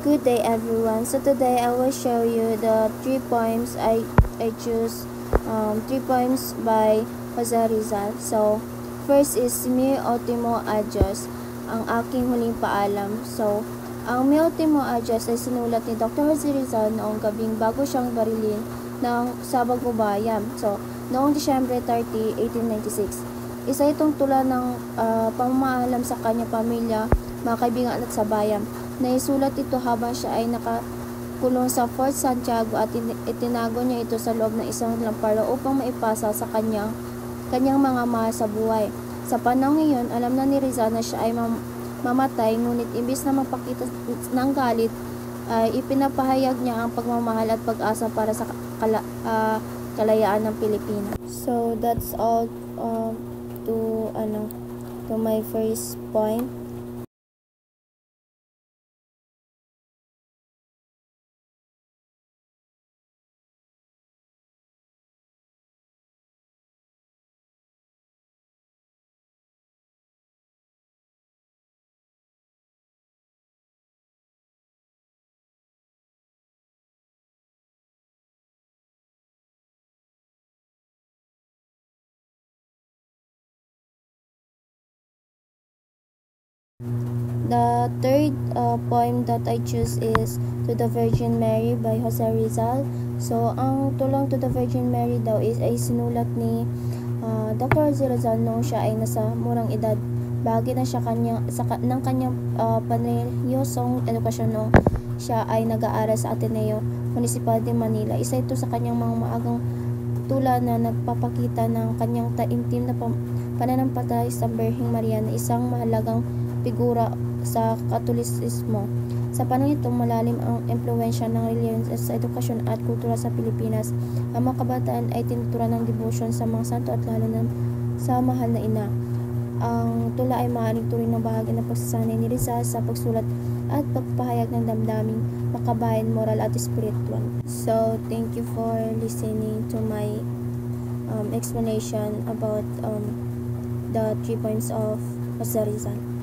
Good day everyone. So today I will show you the 3 poems I choose 3 poems by Jose Rizal. So first is Mi Ultimo Adios, ang aking huling paalam. So ang Mi Ultimo Adios ay sinulat ni Dr. Jose Rizal noong gabing bago siyang barilin ng Sabag Bayan. So noong Disyembre 30, 1896. Isa itong tula ng pamamaalam sa kanyang pamilya, mga kaibigan at sa bayan. Naisulat ito habang siya ay nakakulong sa Fort Santiago at itinago niya ito sa loob ng isang lampara upang maipasa sa kanyang mga mahal sa buhay. Sa panahon ngayon, alam na ni Rizal na siya ay mamatay, ngunit imbis na mapakita ng galit, ay ipinapahayag niya ang pagmamahal at pag-asa para sa kalayaan ng Pilipinas. So that's all to my first point. The third poem that I choose is To the Virgin Mary by Jose Rizal. So, ang tulong To the Virgin Mary daw ay sinulat ni Dr. Jose Rizal noong siya ay nasa murang edad. Bahagi na siya ng kanyang panrelyosong edukasyon noong siya ay nag-aaral sa Ateneo Municipal de Manila. Isa ito sa kanyang mga maagang tula na nagpapakita ng kanyang taimtim na pananampalataya sa Birheng Maria na isang mahalagang figura sa Katolisismo. Sa panahon ito, malalim ang impluwensya ng relihiyon sa edukasyon at kultura sa Pilipinas. Ang mga kabataan ay tinuturan ng debosyon sa mga santo at lalo na sa mahal na ina. Ang tula ay maaaring turing ng bahagi ng pagsasanay ni Rizal sa pagsulat at pagpahayag ng damdaming makabayan, moral at spiritual. So, thank you for listening to my explanation about the 3 poems of Jose Rizal.